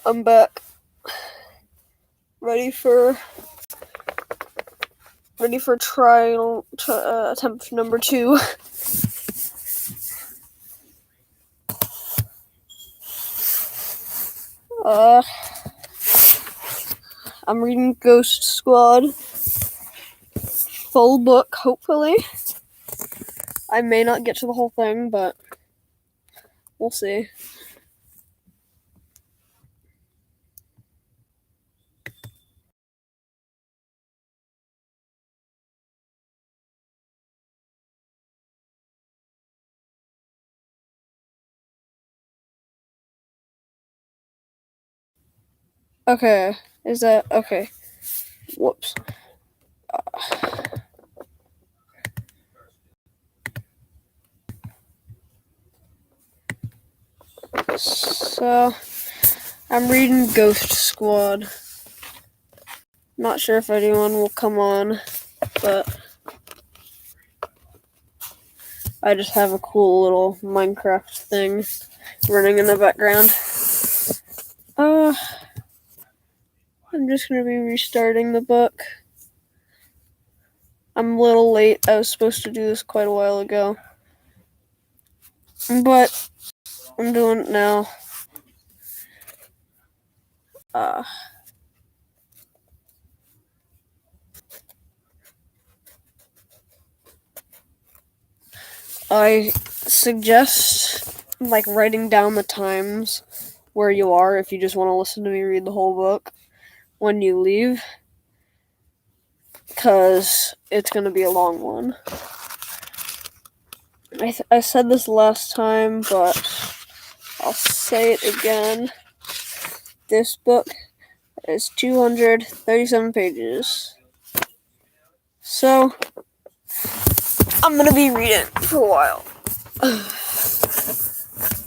I'm back. Ready for trial attempt number 2. I'm reading Ghost Squad. Full book, hopefully. I may not get to the whole thing, but we'll see. Okay, is that okay? Whoops. So, I'm reading Ghost Squad. Not sure if anyone will come on, but I just have a cool little Minecraft thing running in the background. I'm just going to be restarting the book. I'm a little late. I was supposed to do this quite a while ago, but I'm doing it now. I suggest writing down the times where you are if you just want to listen to me read the whole book when you leave, because it's going to be a long one. I said this last time, but I'll say it again. This book is 237 pages. So, I'm going to be reading for a while.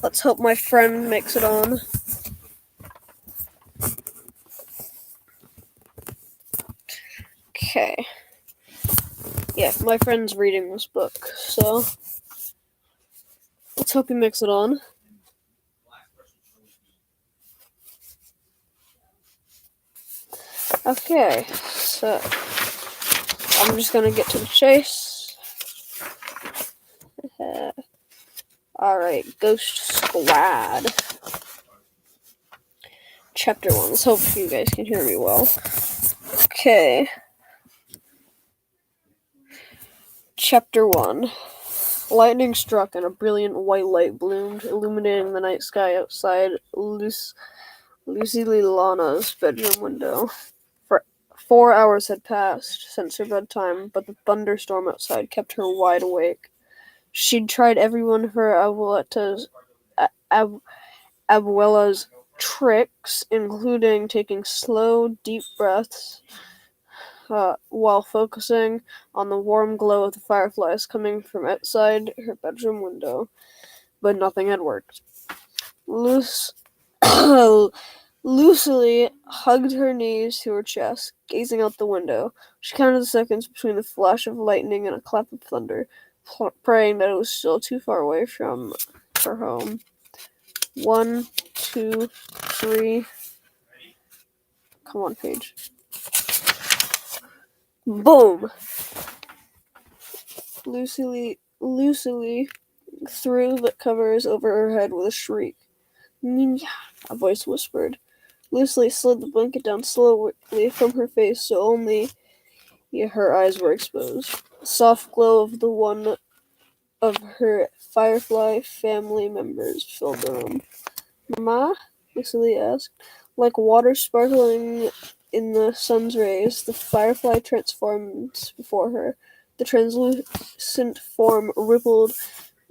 Let's hope my friend makes it on. Okay. Yeah, my friend's reading this book, so let's hope he makes it on. Okay, so I'm just gonna get to the chase. Alright, Ghost Squad. Chapter 1. Let's hope you guys can hear me well. Okay. Chapter 1. Lightning struck and a brilliant white light bloomed, illuminating the night sky outside Lucy Lana's bedroom window. For 4 hours had passed since her bedtime, but the thunderstorm outside kept her wide awake. She'd tried every one of her abuela's tricks, including taking slow, deep breaths while focusing on the warm glow of the fireflies coming from outside her bedroom window, but nothing had worked. Lucily hugged her knees to her chest, gazing out the window. She counted the seconds between the flash of lightning and a clap of thunder, praying that it was still too far away from her home. 1, 2, 3. Come on, page. Boom! Lucily threw the covers over her head with a shriek. Niña, a voice whispered. Lucily slid the blanket down slowly from her face so only her eyes were exposed. The soft glow of the one of her firefly family members filled the room. Mama? Lucily asked. Like water sparkling in the sun's rays, the firefly transformed before her. The translucent form rippled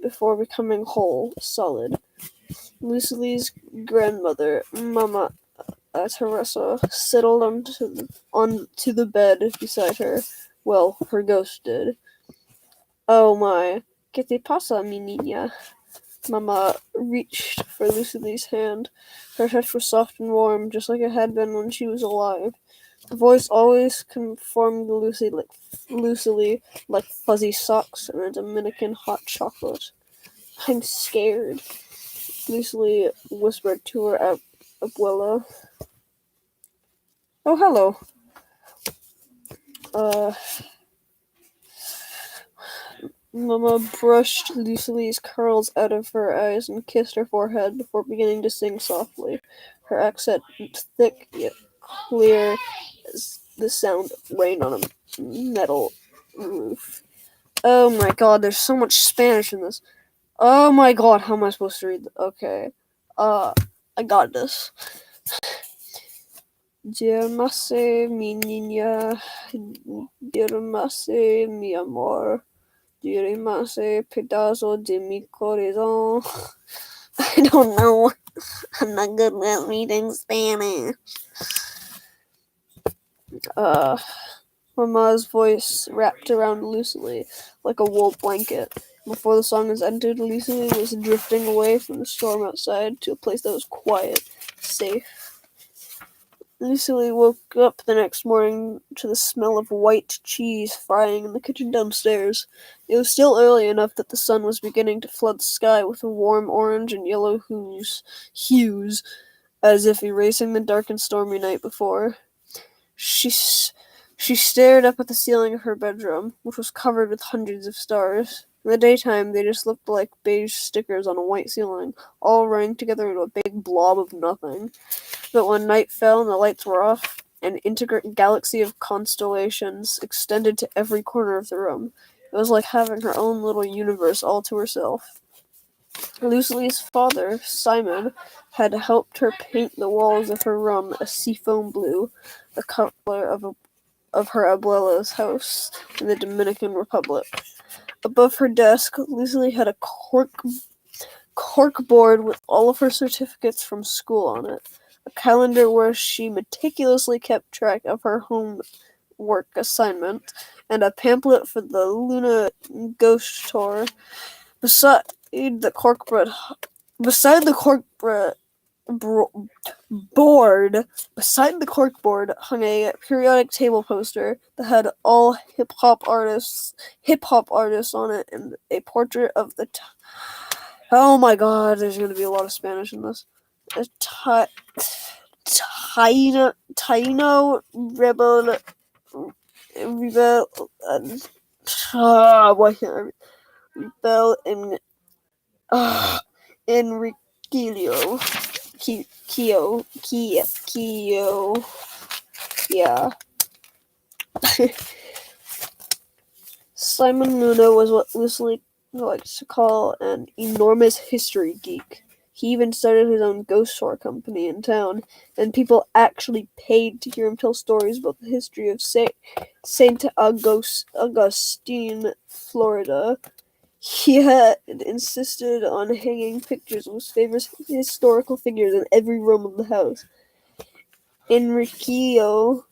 before becoming whole, solid. Lucily's grandmother, Mama Teresa, settled onto the bed beside her. Well, her ghost did. Oh my, ¿qué te pasa, mi niña? Mama reached for Lucily's hand. Her touch was soft and warm, just like it had been when she was alive. Her voice always conformed Lucily like fuzzy socks and a Dominican hot chocolate. I'm scared, Lucily whispered to her Abuela. Oh, hello. Mama brushed Lucily's curls out of her eyes and kissed her forehead before beginning to sing softly, her accent thick yet clear as the sound of rain on a metal roof. Oh my god, there's so much Spanish in this. Oh my god, how am I supposed to read? Okay. I got this. Duermase, mi niña. Duermase, mi amor. Duermase, pedazo de mi corazón. I don't know. I'm not good at reading Spanish. Mama's voice wrapped around Lucily like a wool blanket. Before the song was ended, Lucily was drifting away from the storm outside to a place that was quiet, safe. Lucily woke up the next morning to the smell of white cheese frying in the kitchen downstairs. It was still early enough that the sun was beginning to flood the sky with warm orange and yellow hues, as if erasing the dark and stormy night before. She stared up at the ceiling of her bedroom, which was covered with hundreds of stars. In the daytime, they just looked like beige stickers on a white ceiling, all running together into a big blob of nothing. But when night fell and the lights were off, an intricate galaxy of constellations extended to every corner of the room. It was like having her own little universe all to herself. Lucily's father, Simon, had helped her paint the walls of her room a seafoam blue, the color of her abuela's house in the Dominican Republic. Above her desk, Lucily had a cork board with all of her certificates from school on it, a calendar where she meticulously kept track of her homework assignment, and a pamphlet for the Luna Ghost Tour. Beside the corkboard hung a periodic table poster that had all hip hop artists on it, and a portrait of the oh my god, there's going to be a lot of Spanish in this. A Taino rebel why can't I read? Rebel in Enriquillo. Kio. Yeah. Simon Luna was what Lucily likes to call an enormous history geek. He even started his own ghost tour company in town, and people actually paid to hear him tell stories about the history of Saint Augustine, Florida. He had insisted on hanging pictures of his favorite historical figures in every room of the house. Enriquillo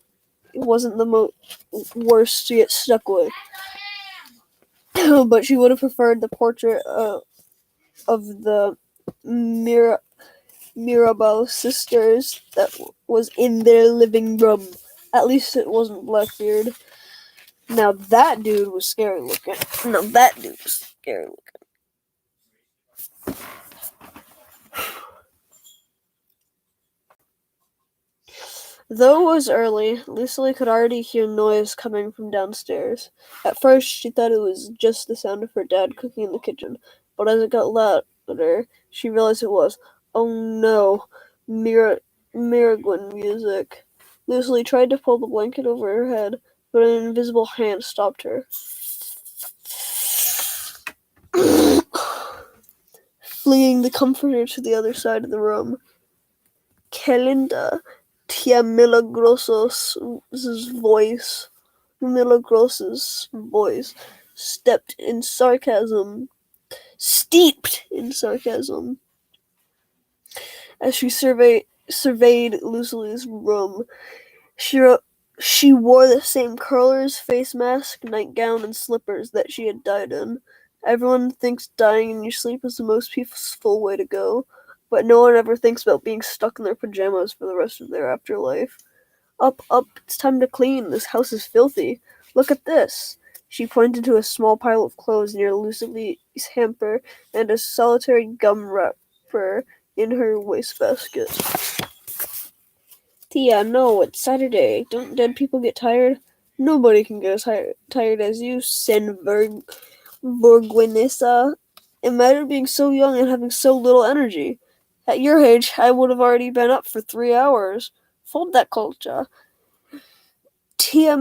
wasn't the worst to get stuck with, but she would have preferred the portrait of the Mirabal sisters that was in their living room. At least it wasn't Blackbeard. Now that dude was scary looking. Though it was early, Lucily could already hear noise coming from downstairs. At first, she thought it was just the sound of her dad cooking in the kitchen, but as it got louder, she realized it was. Oh no, Miraguen music. Lucily tried to pull the blanket over her head, but an invisible hand stopped her. Flinging the comforter to the other side of the room. Kelinda, Tia Milagros's voice steeped in sarcasm, as she surveyed Lucily's room. She wore the same curlers, face mask, nightgown, and slippers that she had died in. Everyone thinks dying in your sleep is the most peaceful way to go, but no one ever thinks about being stuck in their pajamas for the rest of their afterlife. Up, it's time to clean. This house is filthy. Look at this. She pointed to a small pile of clothes near Lucily's hamper and a solitary gum wrapper in her wastebasket. Tia, no, it's Saturday. Don't dead people get tired? Nobody can get as tired as you, Borguinesa. Imagine being so young and having so little energy. At your age, I would have already been up for 3 hours. Fold that culture. Tia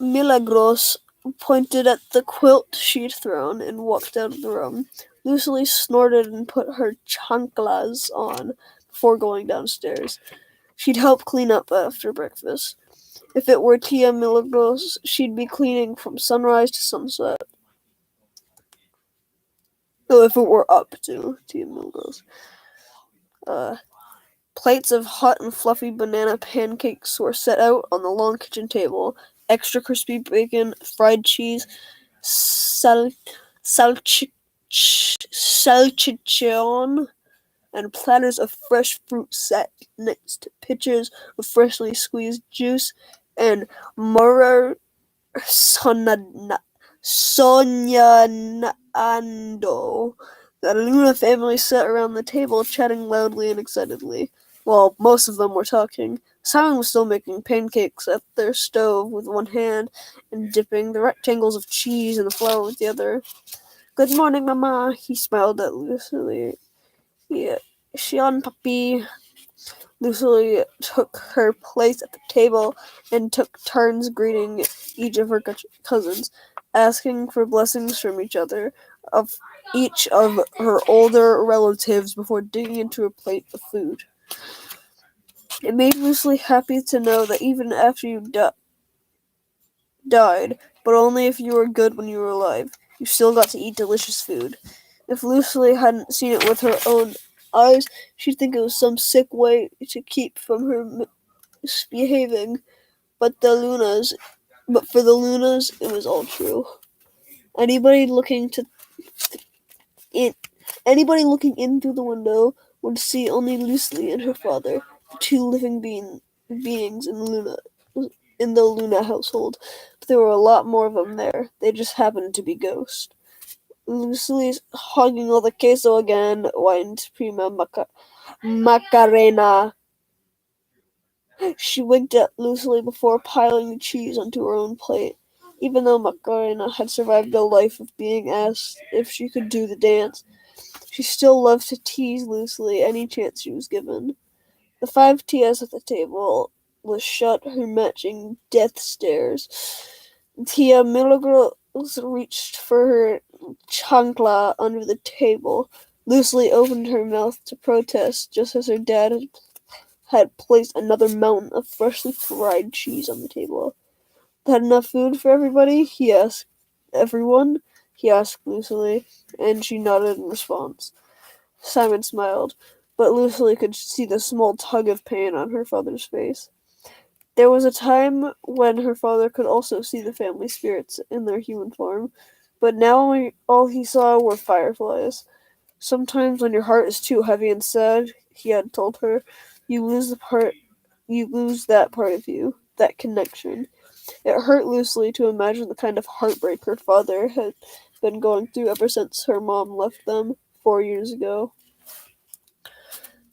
Milagros pointed at the quilt she'd thrown and walked out of the room. Lucily snorted and put her chanclas on before going downstairs. She'd help clean up after breakfast. If it were Tia Milagros, she'd be cleaning from sunrise to sunset. Oh, if it were up to Tia Milagros. Plates of hot and fluffy banana pancakes were set out on the long kitchen table. Extra crispy bacon, fried cheese, salchichon, and platters of fresh fruit sat next to pitchers of freshly squeezed juice and Morer Sonyanando. The Luna family sat around the table, chatting loudly and excitedly. Well, most of them were talking. Simon was still making pancakes at their stove with one hand and dipping the rectangles of cheese in the flour with the other. "Good morning, Mama," he smiled at Lucily. "Yeah, Shion Puppy." Lucily took her place at the table and took turns greeting each of her cousins, asking for blessings from each of her older relatives before digging into a plate of food. It made Lucily happy to know that even after you died, but only if you were good when you were alive, you still got to eat delicious food. If Lucily hadn't seen it with her own eyes, she'd think it was some sick way to keep from her misbehaving. But for the Lunas, it was all true. Anybody looking in through the window would see only Lucily and her father, the two living beings in the Luna household. But there were a lot more of them there. They just happened to be ghosts. Lucily's hogging all the queso again, whined Prima Macarena. She winked at Lucily before piling the cheese onto her own plate. Even though Macarena had survived a life of being asked if she could do the dance, she still loved to tease Lucily any chance she was given. The 5 Tias at the table was shut her matching death stares. Tia Milagros reached for her chancla under the table. Lucily opened her mouth to protest just as her dad had placed another mountain of freshly fried cheese on the table. "Had enough food for everybody?" he asked. "Everyone?" he asked Lucily, and she nodded in response. Simon smiled, but Lucily could see the small tug of pain on her father's face. There was a time when her father could also see the family spirits in their human form, but now all he saw were fireflies. "Sometimes when your heart is too heavy and sad," he had told her, you lose that part of you, that connection. It hurt Lucily to imagine the kind of heartbreak her father had been going through ever since her mom left them 4 years ago.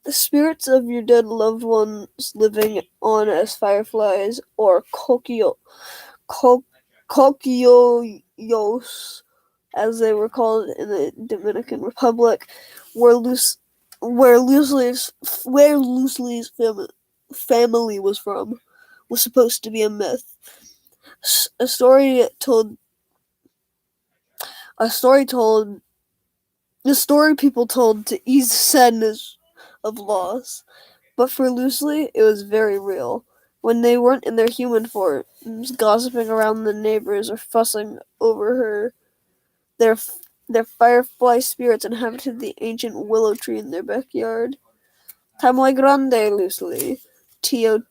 The spirits of your dead loved ones living on as fireflies, or Coquillos, as they were called in the Dominican Republic, where Lucely's family was from, was supposed to be a myth. A story told the story people told to ease the sadness of loss. But for Lucily, it was very real. When they weren't in their human forms, gossiping around the neighbors or fussing over her, their firefly spirits inhabited the ancient willow tree in their backyard. "Tamoy grande, Lucily," Tio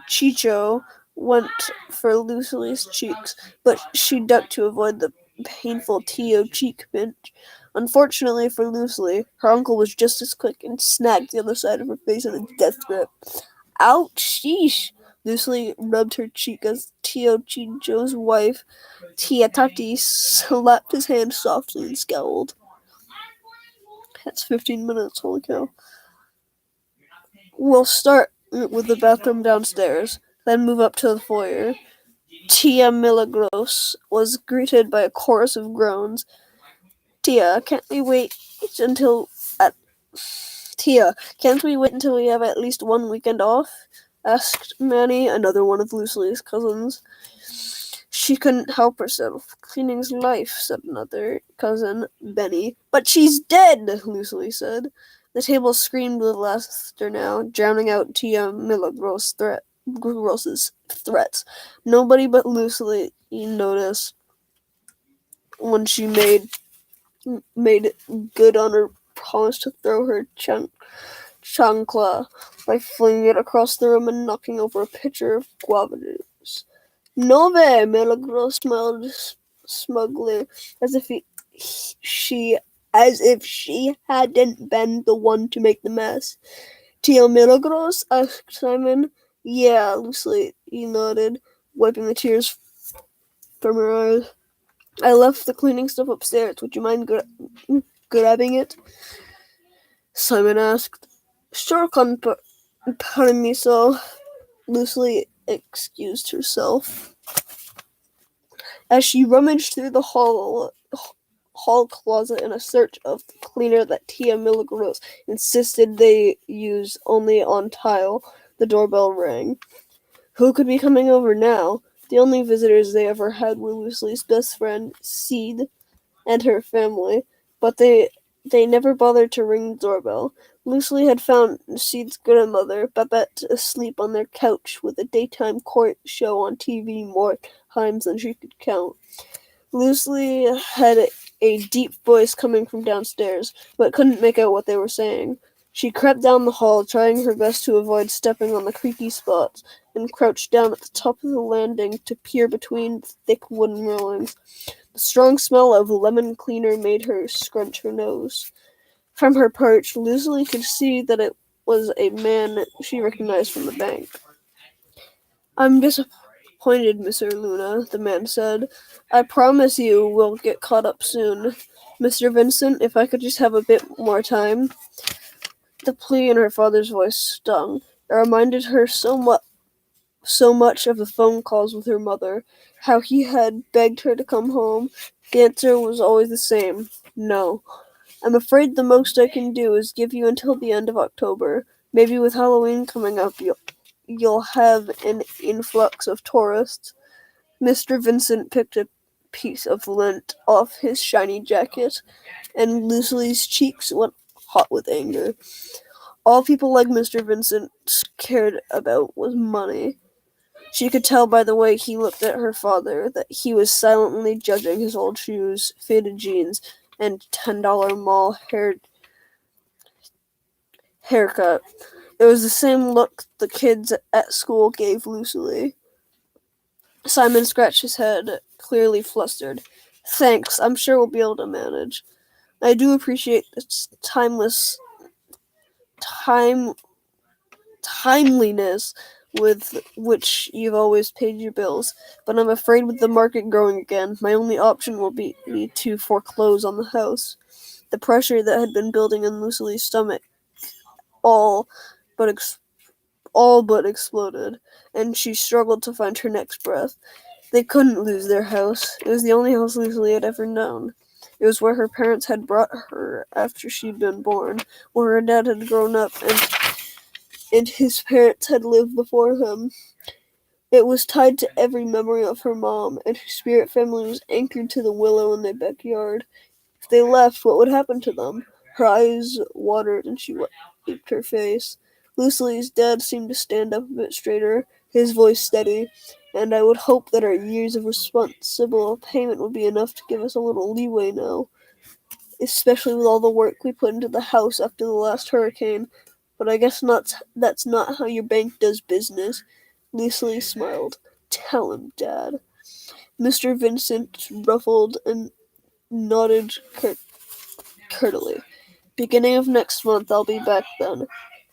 Chicho went for Lucily's cheeks, but she ducked to avoid the painful Tio cheek pinch. Unfortunately for Lucily, her uncle was just as quick and snagged the other side of her face in a death grip. "Ouch, sheesh!" Lucily rubbed her cheek as Tio Chicho's wife, Tia Tati, slapped his hand softly and scowled. "That's 15 minutes, holy cow." We'll start with the bathroom downstairs, then move up to the foyer. Tia Milagros was greeted by a chorus of groans. Tia, can't we wait until at Tia, can't we wait until we have at least one weekend off? Asked Manny, another one of Lucy's cousins. She couldn't help herself. Cleaning's life, said another cousin, Benny. But she's dead, Lucy said. The table screamed with laughter now, drowning out Tia Milagros' threats. Nobody but Lucy noticed when she made good on her promise to throw her chancla by flinging it across the room and knocking over a pitcher of guava juice. Nove! Milagros smiled smugly, as if she hadn't been the one to make the mess. Tia Milagros? Asked Simon. Yeah, Lucy, he nodded, wiping the tears from her eyes. I left the cleaning stuff upstairs. Would you mind grabbing it? Simon asked. Sure, con permiso. Lucy excused herself. As she rummaged through the hall closet in a search of the cleaner that Tia Milagros insisted they use only on tile, the doorbell rang. Who could be coming over now? The only visitors they ever had were Lucy's best friend, Seed, and her family, but they never bothered to ring the doorbell. Lucy had found Seed's grandmother, Babette, asleep on their couch with a daytime court show on TV more times than she could count. Lucy had a deep voice coming from downstairs, but couldn't make out what they were saying. She crept down the hall, trying her best to avoid stepping on the creaky spots, and crouched down at the top of the landing to peer between the thick wooden railings. The strong smell of lemon cleaner made her scrunch her nose. From her perch, Lucy could see that it was a man she recognized from the bank. I'm disappointed, Mr. Luna, the man said. I promise you we'll get caught up soon. Mr. Vincent, if I could just have a bit more time. The plea in her father's voice stung. It reminded her so much of the phone calls with her mother, how he had begged her to come home. The answer was always the same, no. I'm afraid the most I can do is give you until the end of October. Maybe with Halloween coming up, you'll have an influx of tourists. Mr. Vincent picked a piece of lint off his shiny jacket, and Lucy's cheeks went hot with anger. All people like Mr. Vincent cared about was money. She could tell by the way he looked at her father that he was silently judging his old shoes, faded jeans, and $10 mall haircut. It was the same look the kids at school gave Lucy. Simon scratched his head, clearly flustered. Thanks, I'm sure we'll be able to manage. I do appreciate the timeliness with which you've always paid your bills, but I'm afraid with the market growing again, my only option will be to foreclose on the house. The pressure that had been building in Lucy's stomach all but exploded, and she struggled to find her next breath. They couldn't lose their house. It was the only house Lucy had ever known. It was where her parents had brought her after she'd been born, where her dad had grown up, and his parents had lived before him. It was tied to every memory of her mom, and her spirit family was anchored to the willow in their backyard. If they left, what would happen to them? Her eyes watered, and she wiped her face. Lucy's dad seemed to stand up a bit straighter, his voice steady, and I would hope that our years of responsible payment would be enough to give us a little leeway now, especially with all the work we put into the house after the last hurricane. But I guess that's not how your bank does business. Lucy smiled. Tell him, Dad. Mr. Vincent ruffled and nodded curtly. Beginning of next month, I'll be back then.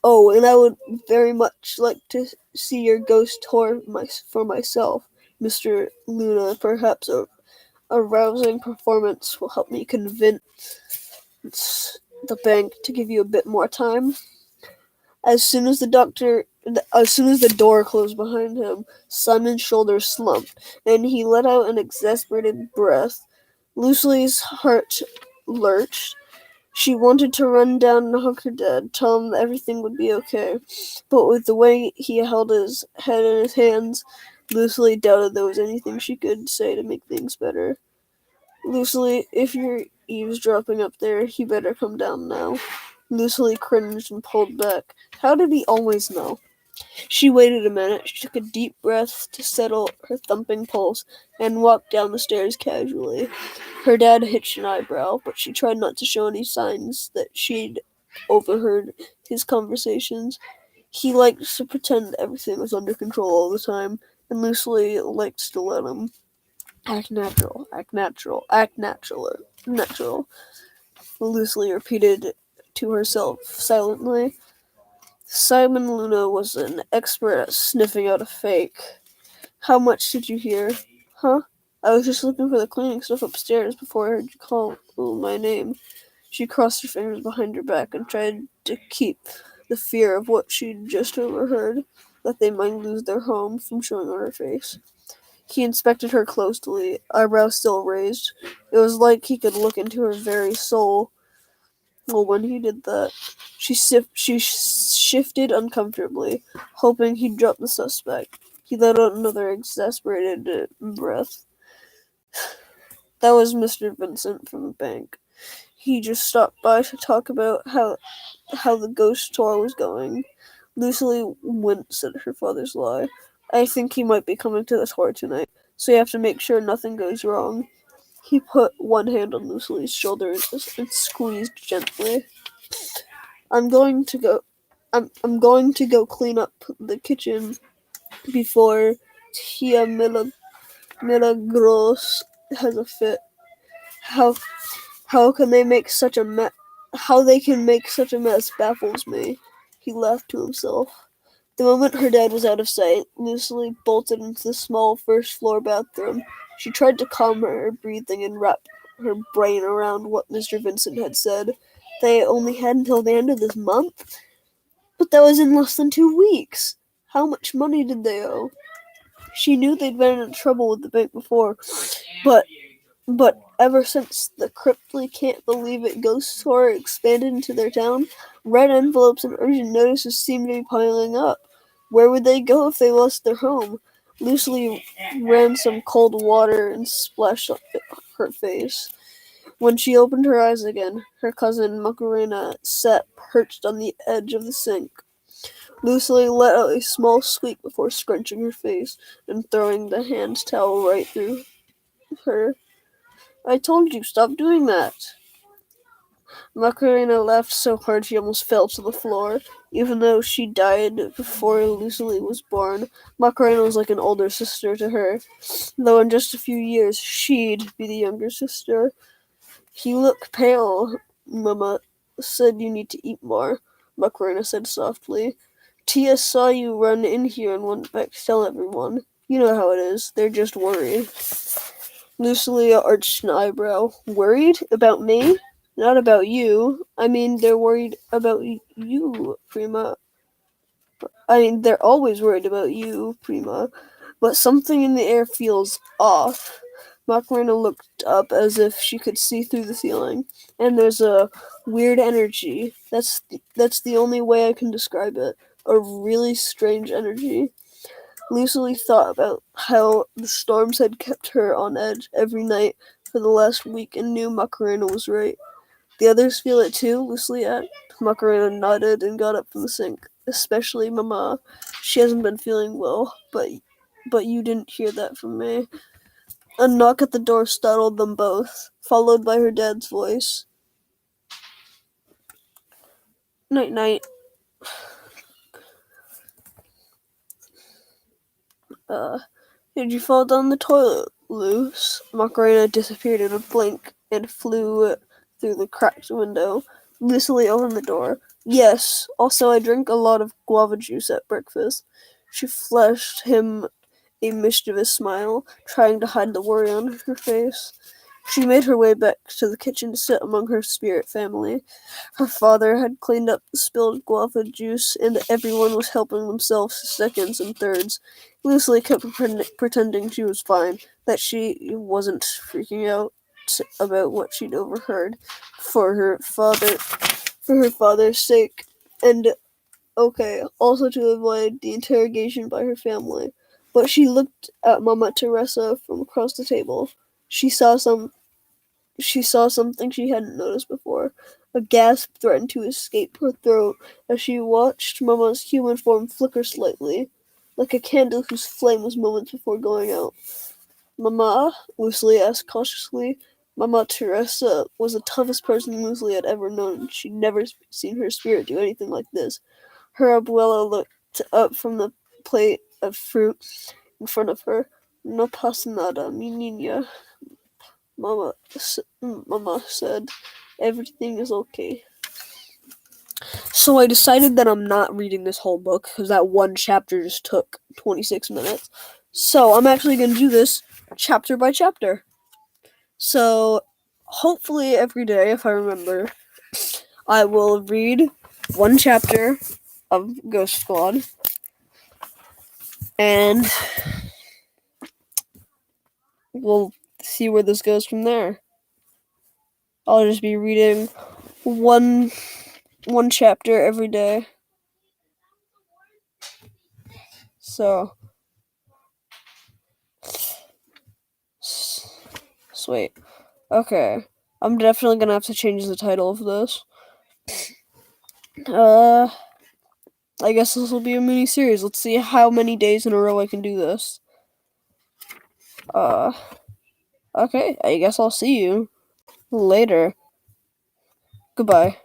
Oh, and I would very much like to see your ghost tour for myself, Mr. Luna. Perhaps a rousing performance will help me convince the bank to give you a bit more time. As soon as the door closed behind him, Simon's shoulders slumped, and he let out an exasperated breath. Lucy's heart lurched. She wanted to run down and hug her dad, tell him that everything would be okay, but with the way he held his head in his hands, Lucy doubted there was anything she could say to make things better. Lucy, if you're eavesdropping up there, you better come down now. Lucy cringed and pulled back. How did he always know? She waited a minute. She took a deep breath to settle her thumping pulse and walked down the stairs casually. Her dad hitched an eyebrow, but she tried not to show any signs that she'd overheard his conversations. He liked to pretend everything was under control all the time, and Lucy liked to let him act natural, act natural, act natural. Lucy repeated to herself silently. Simon Luna was an expert at sniffing out a fake. How much did you hear? Huh? I was just looking for the cleaning stuff upstairs before I heard you call my name. She crossed her fingers behind her back and tried to keep the fear of what she'd just overheard, that they might lose their home, from showing on her face. He inspected her closely, eyebrows still raised. It was like he could look into her very soul. Well, when he did that, she shifted uncomfortably, hoping he'd drop the suspect. He let out another exasperated breath. That was Mr. Vincent from the bank. He just stopped by to talk about how the ghost tour was going. Lucy winced at her father's lie. I think he might be coming to the tour tonight, so you have to make sure nothing goes wrong. He put one hand on Lucy's shoulder and squeezed gently. I'm going to go clean up the kitchen before Tia Milagros has a fit. How can they make such a mess? How they can make such a mess baffles me. He laughed to himself. The moment her dad was out of sight, Lucy bolted into the small first-floor bathroom. She tried to calm her breathing and wrap her brain around what Mr. Vincent had said. They only had until the end of this month? But that was in less than 2 weeks. How much money did they owe? She knew they'd been in trouble with the bank before, but ever since the Cryptly Can't Believe It ghost tour expanded into their town, red envelopes and urgent notices seemed to be piling up. Where would they go if they lost their home? Lucy ran some cold water and splashed up her face. When she opened her eyes again, her cousin Macarena sat perched on the edge of the sink. Lucy let out a small squeak before scrunching her face and throwing the hand towel right through her. I told you, stop doing that. Macarena laughed so hard she almost fell to the floor. Even though she died before Lucy was born, Macarena was like an older sister to her, though in just a few years she'd be the younger sister. You look pale, Mama said you need to eat more, Macarena said softly. Tia saw you run in here and went back to tell everyone. You know how it is, they're just worried. Lucy arched an eyebrow. Worried? About me? Not about you. I mean, they're worried about you, Prima. I mean, they're always worried about you, Prima. But something in the air feels off. Macarena looked up as if she could see through the ceiling. And there's a weird energy. That's the only way I can describe it. A really strange energy. Lucy thought about how the storms had kept her on edge every night for the last week and knew Macarena was right. The others feel it too, Lucy asked. Macarena nodded and got up from the sink. Especially Mama. She hasn't been feeling well, but you didn't hear that from me. A knock at the door startled them both, followed by her dad's voice. Night-night. Did you fall down the toilet, Luce? Macarena disappeared in a blink and flew through the cracked window. Lucy opened the door. Yes, also I drink a lot of guava juice at breakfast. She flashed him a mischievous smile, trying to hide the worry on her face. She made her way back to the kitchen to sit among her spirit family. Her father had cleaned up the spilled guava juice, and everyone was helping themselves to seconds and thirds. Lucy kept pretending she was fine, that she wasn't freaking out about what she'd overheard, for her father's sake, and also to avoid the interrogation by her family. But she looked at Mama Teresa from across the table. She saw something she hadn't noticed before. A gasp threatened to escape her throat as she watched Mama's human form flicker slightly, like a candle whose flame was moments before going out. Mama? Lucy asked cautiously. Mama Teresa was the toughest person Lucy had ever known. She'd never seen her spirit do anything like this. Her abuela looked up from the plate of fruit in front of her. No pasa nada, mi niña. Mama said, everything is okay. So I decided that I'm not reading this whole book because that one chapter just took 26 minutes. So I'm actually going to do this chapter by chapter. So hopefully every day, if I remember, I will read one chapter of Ghost Squad. And we'll see where this goes from there. I'll just be reading one chapter every day. So wait. Okay. I'm definitely gonna have to change the title of this. I guess this will be a mini series. Let's see how many days in a row I can do this. Okay, I guess I'll see you later. Goodbye.